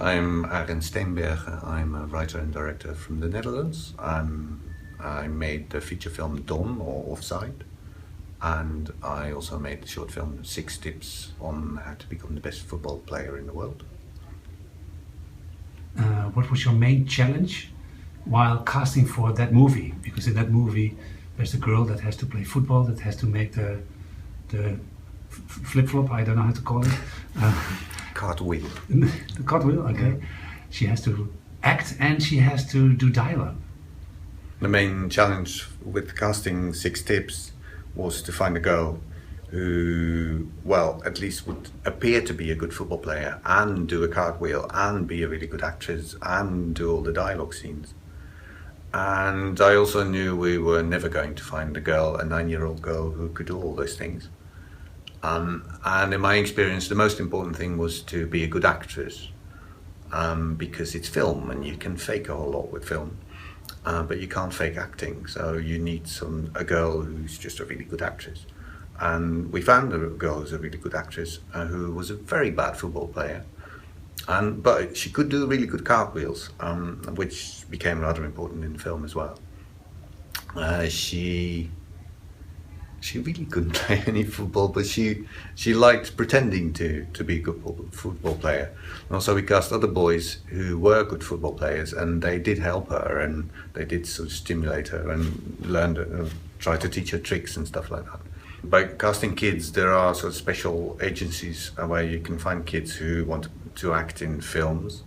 I'm Arend Steenbergen. I'm a writer and director from the Netherlands. I made the feature film Don, or Offside, and I also made the short film 6 Tips on How to Become the Best Football Player in the World. What was your main challenge while casting for that movie? Because in that movie there's a girl that has to play football, that has to make the flip-flop, I don't know how to call it. Cartwheel. The cartwheel, okay. Yeah. She has to act and she has to do dialogue. The main challenge with casting 6 Tips was to find a girl who, well, at least would appear to be a good football player and do a cartwheel and be a really good actress and do all the dialogue scenes. And I also knew we were never going to find a girl, a 9-year-old girl, who could do all those things. And in my experience, the most important thing was to be a good actress, because it's film and you can fake a whole lot with film, but you can't fake acting. So you need a girl who's just a really good actress. And we found a girl who's a really good actress, who was a very bad football player, but she could do really good cartwheels, which became rather important in the film as well. She really couldn't play any football, but she liked pretending to be a good football player. And also we cast other boys who were good football players, and they did help her, and they did sort of stimulate her and try to teach her tricks and stuff like that. By casting kids, there are sort of special agencies where you can find kids who want to act in films.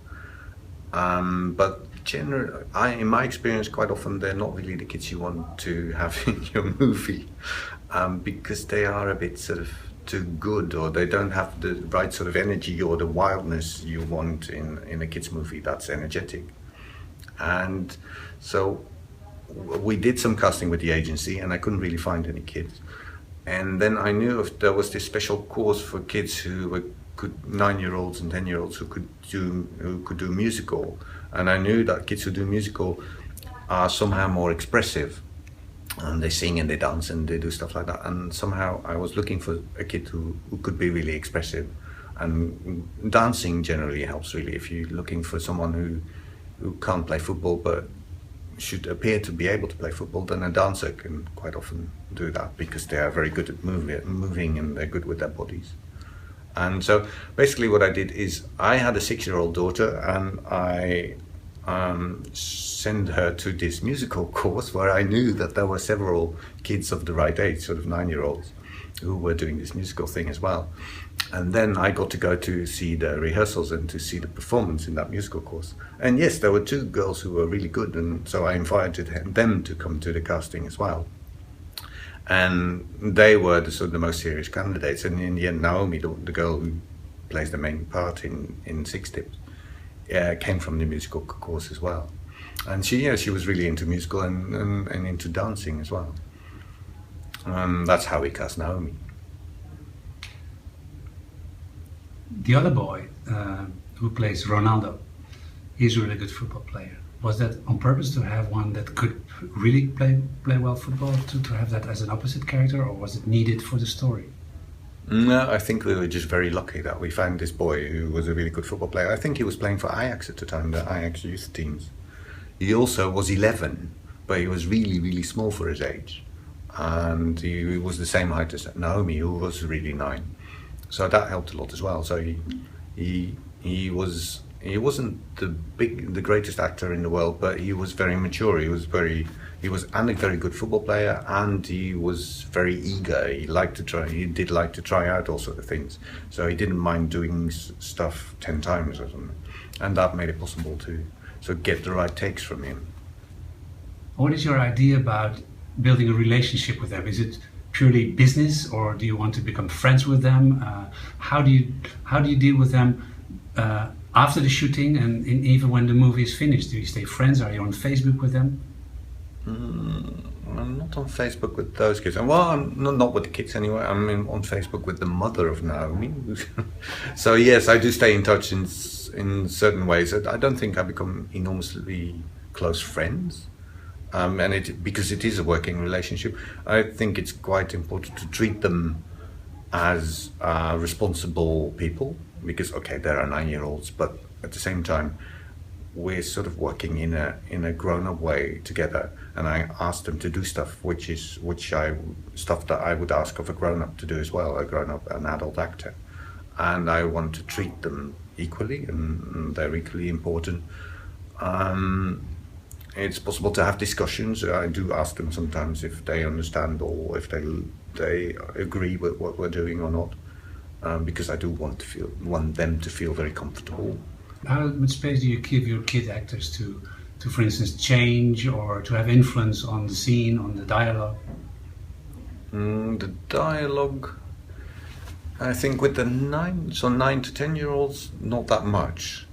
But in my experience, quite often they're not really the kids you want to have in your movie, because they are a bit sort of too good, or they don't have the right sort of energy or the wildness you want in a kids movie that's energetic. And so we did some casting with the agency, and I couldn't really find any kids. And then I knew there was this special course for kids who were 9-year-olds and 10-year-olds who could do musical. And I knew that kids who do musical are somehow more expressive, and they sing and they dance and they do stuff like that. And somehow I was looking for a kid who could be really expressive, and dancing generally helps really. If you're looking for someone who can't play football but should appear to be able to play football, then a dancer can quite often do that, because they are very good at moving and they're good with their bodies. And so basically what I did is I had a 6-year-old daughter, and I sent her to this musical course where I knew that there were several kids of the right age, sort of 9-year-olds, who were doing this musical thing as well. And then I got to go to see the rehearsals and to see the performance in that musical course. And yes, there were 2 girls who were really good, and so I invited them to come to the casting as well. And they were the most serious candidates. And in the end, Naomi, the girl who plays the main part in 6 Tips, came from the musical course as well. And she was really into musical and into dancing as well. That's how we cast Naomi. The other boy who plays Ronaldo, he's a really good football player. Was that on purpose to have one that could really play well football, to have that as an opposite character, or was it needed for the story? No, I think we were just very lucky that we found this boy who was a really good football player. I think he was playing for Ajax at the time, the Ajax youth teams. He also was 11, but he was really, really small for his age. And he was the same height as Naomi, who was really 9. So that helped a lot as well. So he wasn't the greatest actor in the world, but he was very mature. He was a very good football player, and he was very eager. He did like to try out all sort of things. So he didn't mind doing stuff 10 times or something, and that made it possible to get the right takes from him. What is your idea about building a relationship with them? Is it purely business, or do you want to become friends with them? How do you deal with them after the shooting, and even when the movie is finished? Do you stay friends? Are you on Facebook with them? I'm not on Facebook with those kids. Well, I'm not with the kids anyway. I'm on Facebook with the mother of Naomi. So yes, I do stay in touch in certain ways. I don't think I become enormously close friends. Because it is a working relationship, I think it's quite important to treat them as responsible people, because okay, there are 9-year-olds, but at the same time, we're sort of working in a grown-up way together, and I asked them to do stuff stuff that I would ask of a grown-up to do as well, an adult actor, and I want to treat them equally, and they're equally important. It's possible to have discussions. I do ask them sometimes if they understand or if they agree with what we're doing or not, because I do want them to feel very comfortable. How much space do you give your kid actors to, for instance, change or to have influence on the scene, on the dialogue? The dialogue, I think with the 9 to 10-year-olds, not that much.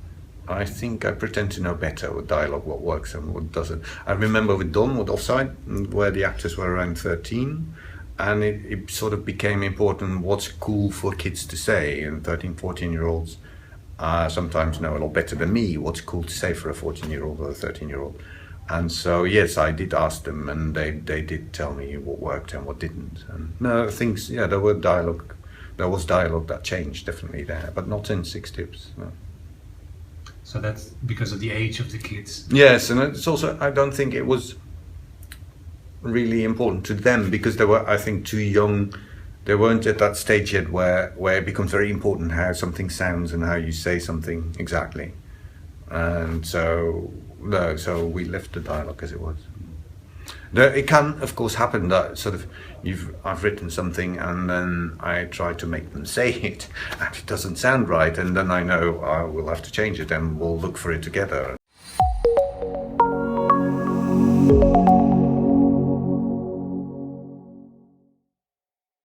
I think I pretend to know better with dialogue, what works and what doesn't. I remember with Offside, where the actors were around 13, and it sort of became important what's cool for kids to say, and 13, 14-year-olds sometimes know a lot better than me what's cool to say for a 14-year-old or a 13-year-old. And so, yes, I did ask them, and they did tell me what worked and what didn't. And no, things, yeah, there was dialogue that changed, definitely there, but not in Six Tips, no. So that's because of the age of the kids? Yes, and it's also, I don't think it was really important to them, because they were, I think, too young. They weren't at that stage yet where it becomes very important how something sounds and how you say something exactly. And so, no, so we left the dialogue as it was. It can, of course, happen that sort of I've written something and then I try to make them say it and it doesn't sound right, and then I know I will have to change it and we'll look for it together.